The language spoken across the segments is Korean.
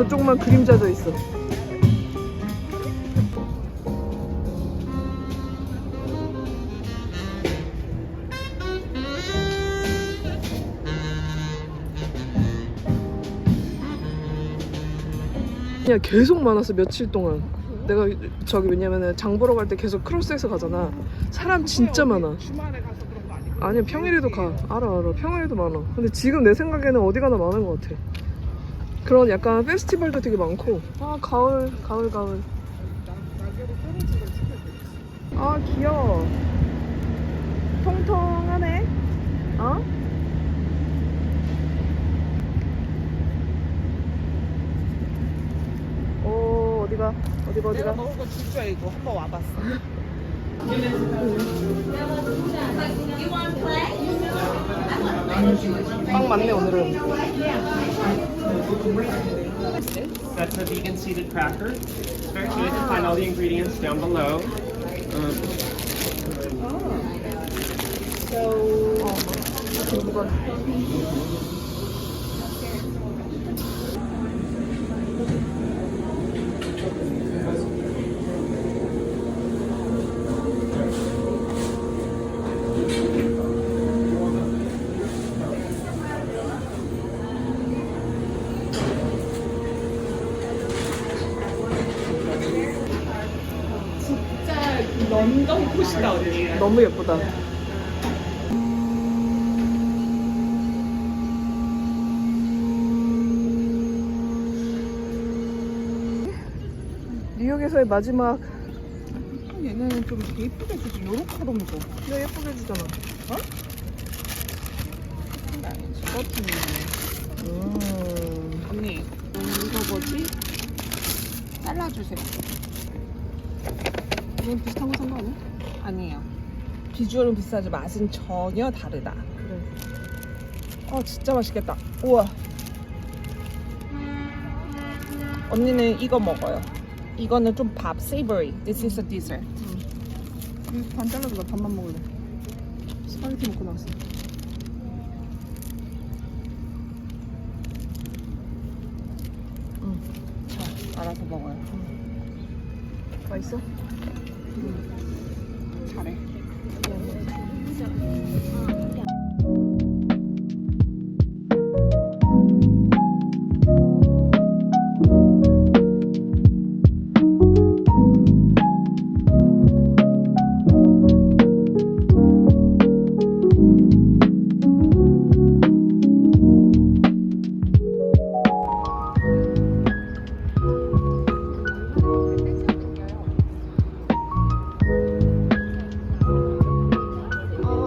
저쪽만 그림자져 있어. 그냥 계속 많았어 며칠 동안. 내가 저기 왜냐면은 장 보러 갈 때 계속 크로스해서 가잖아. 사람 진짜 많아. 주말에 가서 그런 거 아니고? 아니야 평일에도 가. 알아 평일에도 많아. 근데 지금 내 생각에는 어디 가나 많은 것 같아. 그런 약간 페스티벌도 되게 많고. 아 가을. 날개로 떨어지고 찍어야 돼. 아 귀여워. 통통하네. 어? 오 어디가? 내가 먹은 거 줄 줄 알고 한번 와봤어. 빵 많네 오늘은. That's a vegan seeded cracker. It's very good. You can find all the ingredients down below. 진짜 런던 코시다 언니. 너무 예쁘다. 뉴욕에서의 마지막. 얘네는 좀 되게 예쁘게 주지. 요렇게도 먹어. 야 예쁘게 주잖아. 어? 아니지. 언니 이거 뭐지? 잘라주세요. 이건 비슷한 거 산 거 아니야? 아니에요. 비주얼은 비슷하지 맛은 전혀 다르다. 그래. 진짜 맛있겠다. 우와. 언니는 이거 먹어요. 이거는 좀 밥, savory. This is a dessert. 반 잘라도 나 반만 먹을래. 스파게티 먹고 나왔어. 자, 알아서 먹어요. 맛있어? 잘해.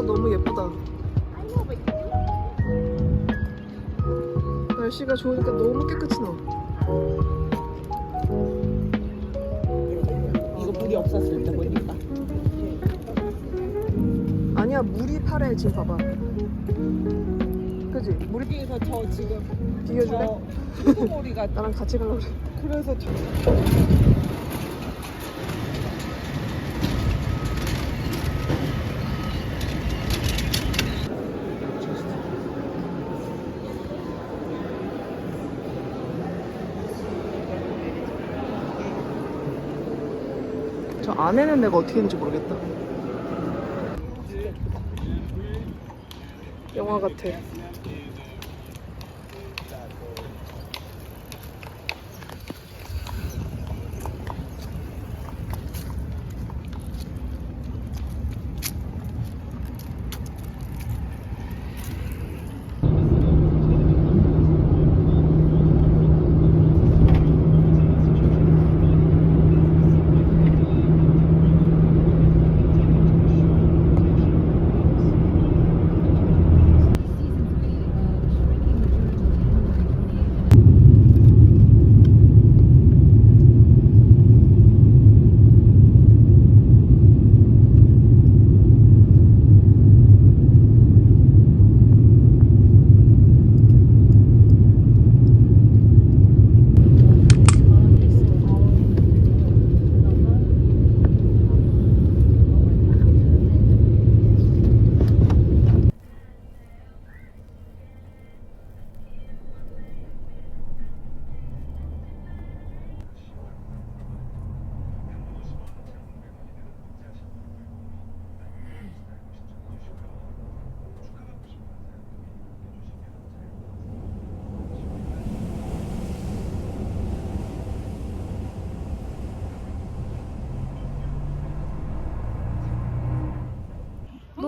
너무 예쁘다. 날씨가 좋으니까 너무 깨끗이 나와. 이거 물이 없었을 때 보니까. 아니야 물이 파래 지금 봐봐. 그지? 물이 여기에서 저 지금 비교줄래? 핑크머리가 나랑 같이 가려고 그래. 그래서 저 안에는 내가 어떻게 했는지 모르겠다. 영화 같아.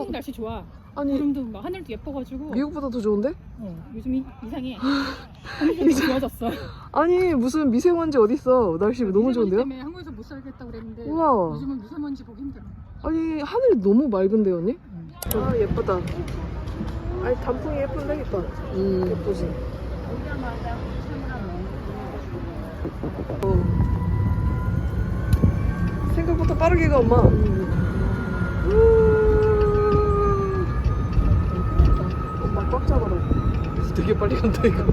한국 날씨 좋아. 아니 구름도 막 하늘도 예뻐가지고. 미국보다 더 좋은데? 요즘 이상해. 하늘이 좀 좋아졌어. 아니 무슨 미세먼지 어딨어. 날씨 너무 좋은데요? 때문에 한국에서 못 살겠다고 그랬는데 우와. 요즘은 미세먼지 보기 힘들어. 아니 하늘이 너무 맑은데요 언니? 아 예쁘다. 아니 단풍이 예쁜데 예쁘지. 생각보다 빠르게 가 엄마. 엄마 꽉 잡아라. 되게 빨리 간다 이거.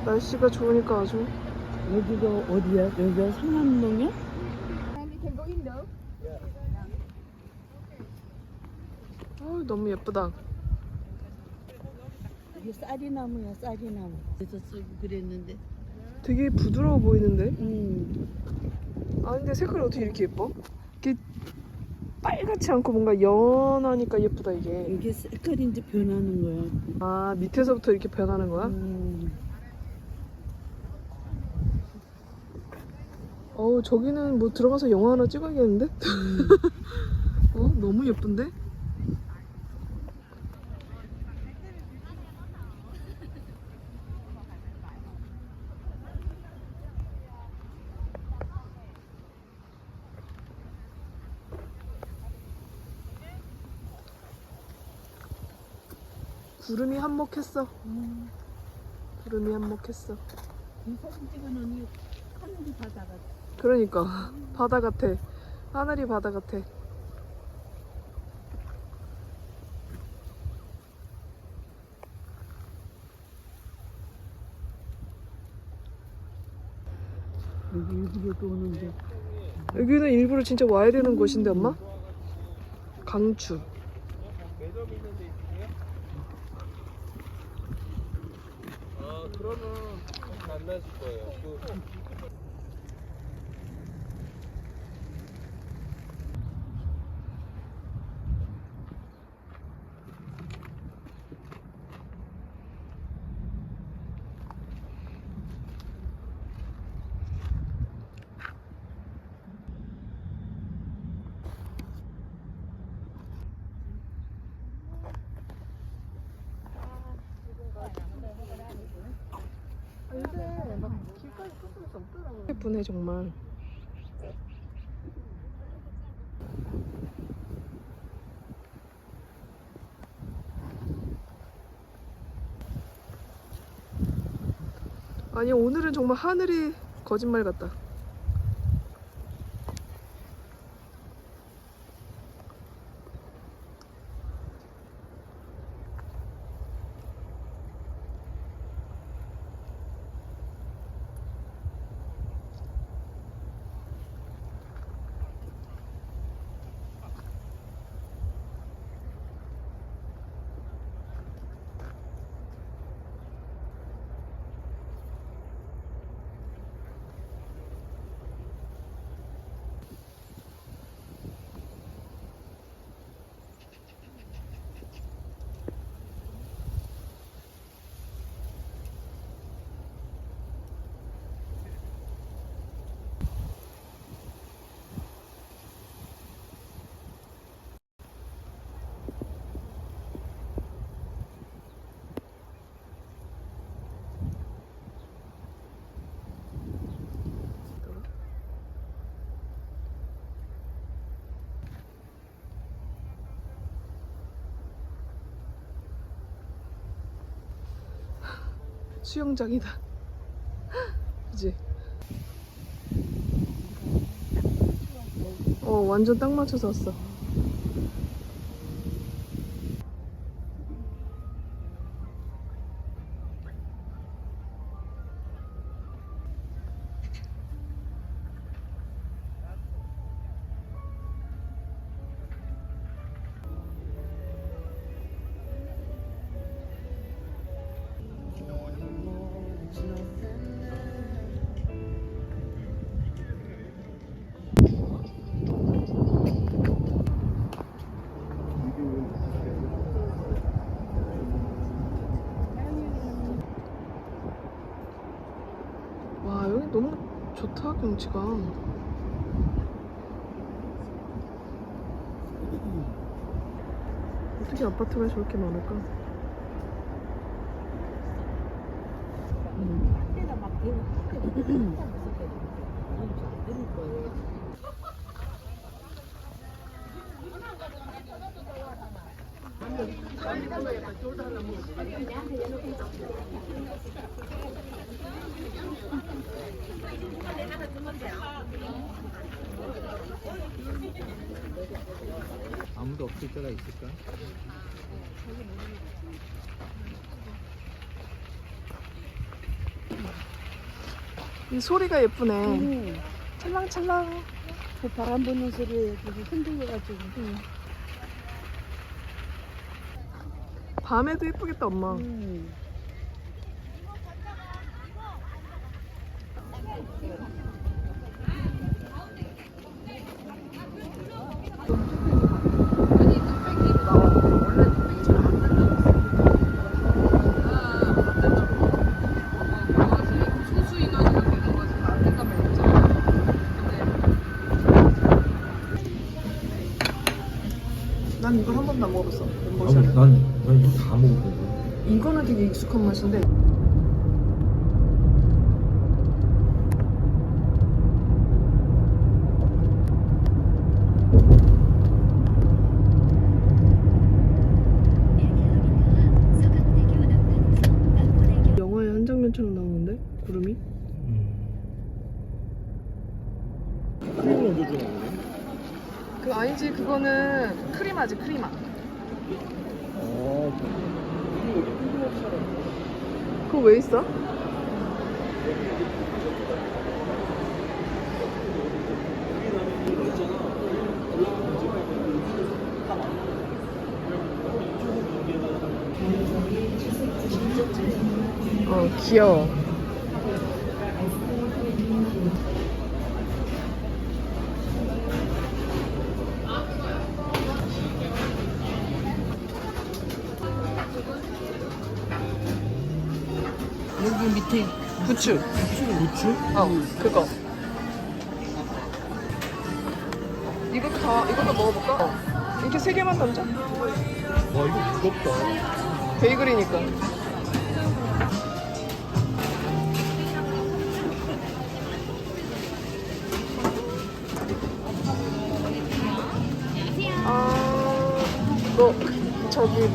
날씨가 좋으니까 아주. 여기가 어디야? 여기가 상암동이야? 아 너무 예쁘다. 이게 쌀이나무야, 쌀이나무. 그래서 쓰고 그랬는데. 되게 부드러워 보이는데? 음. 아 근데 색깔이 어떻게 이렇게 예뻐? 이게 빨갛지 않고 뭔가 연하니까 예쁘다 이게. 이게 색깔이 이제 변하는 거야. 아 밑에서부터 이렇게 변하는 거야? 어우 저기는 뭐 들어가서 영화 하나 찍어야겠는데? 어? 너무 예쁜데? 구름이 한몫했어. 구름이 한몫했어. 이 사진 찍어놓으니 하늘이 바다 같아. 그러니까 바다 같아. 하늘이 바다 같아. 여기 일부러 또 오는데. 여기는 일부러 진짜 와야 되는 곳인데 엄마? 강추. 매점 있는 데 있으세요? 아 그러면 만나실 거예요. 예쁘네 정말. 아니 오늘은 정말 하늘이 거짓말 같다. 수영장이다. 그치? 완전 딱 맞춰서 왔어. 와 여기 너무 좋다 경치가. 어떻게 아파트가 저렇게 많을까? 때가 막 되고 아무도 없을 때가 있을까? 이 소리가 예쁘네. 찰랑찰랑. 그 바람 부는 소리에 되게 흔들려가지고 밤에도 예쁘겠다 엄마. 난 이걸 한 번도 안 먹어봤어. 난 이거 다 먹었거든. 이거는 되게 익숙한 맛인데. 영화의 한 장면처럼 나오는데 구름이? 크림을 얹어 주는 거네. 그 아니지 그거는 크리마지 크리마. 그거 왜 있어? 귀여워. 여기 밑에 부추. 부추? 그거. 이것도 먹어볼까? 이렇게 3개만 던져? 와 이거 무겁다. 베이글이니까. 뭐 저기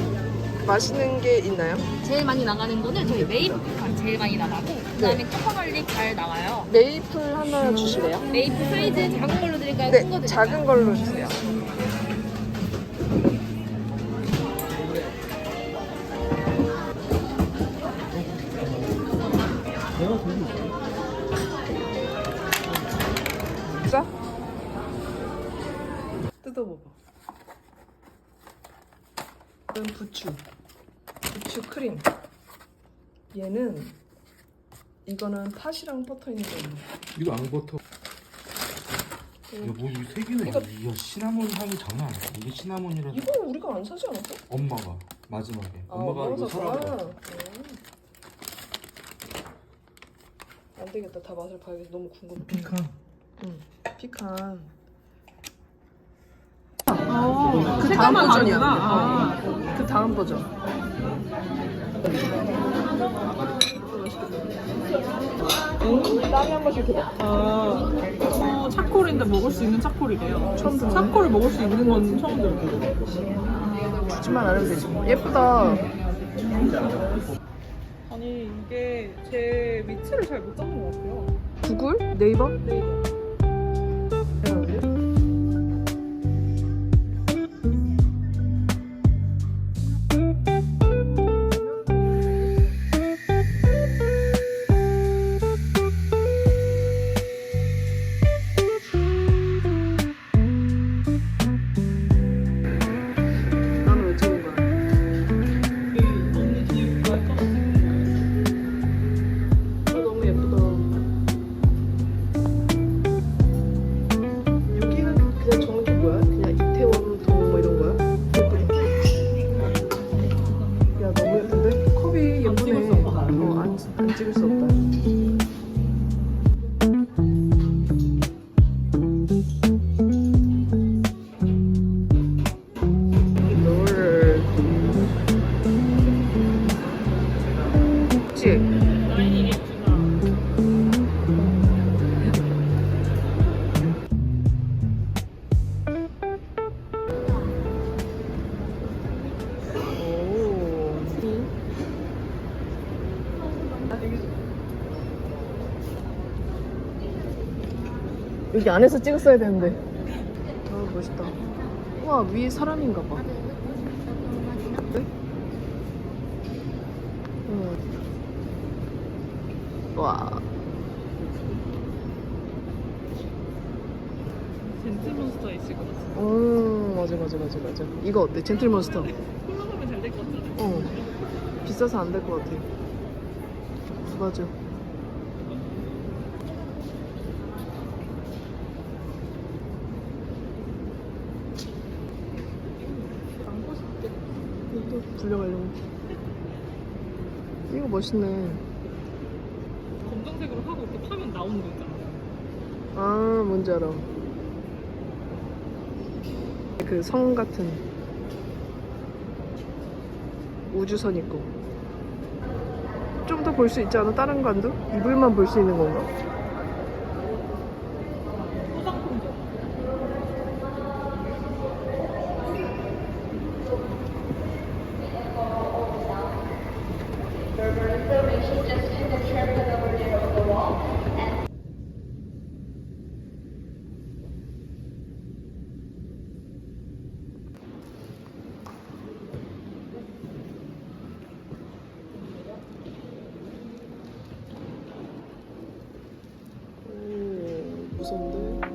맛있는 게 있나요? 제일 많이 나가는 거는 저희 메이플 제일 많이 나가고 그다음에 코코넛 잘 나와요. 메이플 하나 주실래요? 메이플 사이즈 작은 걸로 드릴까요? 큰 거 네, 드릴까요? 작은 걸로 주세요. 자, 뜯어봐봐. 이건 부추 크림. 얘는 이거는 팥이랑 버터 있는 거 있네. 이거 앙버터. 야뭐 이거 세 개는 이거- 야 시나몬 향이 장난 아니야. 이게 시나몬이라서 이거 우리가 안 사지 않았어? 엄마가 마지막에 아, 엄마가 이거 샀구나. 사라고. 안 되겠다. 다 맛을 봐야겠어. 너무 궁금해. 피칸. 응. 피칸. 그 다음 버전이야. 그 다음 버전. 땀이 한 번씩 들어. 차콜인데 먹을 수 있는 차콜이래요. 처음 듣네. 차콜을 먹을 수 있는 건 처음 들어요. 굳이만 알면 되지. 예쁘다. 아니 이게 제 위치를 잘 못 잡는 것 같아요. 구글? 네이버? 네이버. 나는 왜 찍은 거야? 언니 뒤에 가 너무 예쁘다. 여기가 그냥 정확히 뭐야? 그냥 이태원 동 뭐 이런 거야? 예쁘다. 야 너무 예쁜데? 컵이 예쁘네. 안 찍을 수 없다. 그치? 여기 안에서 찍었어야 되는데. 아, 멋있다. 우와, 위에 사람인가 봐. 네? 응. 와. 젠틀몬스터 있을 것 같아. 맞아. 이거 어때? 젠틀몬스터. 콜라보면 잘 될 것 같아. 비싸서 안 될 것 같아. 맞아. 또 불려가려고. 이거 멋있네. 검정색으로 하고 이렇게 파면 나오는 거 있잖아. 아, 뭔지 알아. 그 성 같은 우주선 있고. 좀 더 볼 수 있지 않아? 다른 관도? 이불만 볼 수 있는 건가? 오, 무서운데?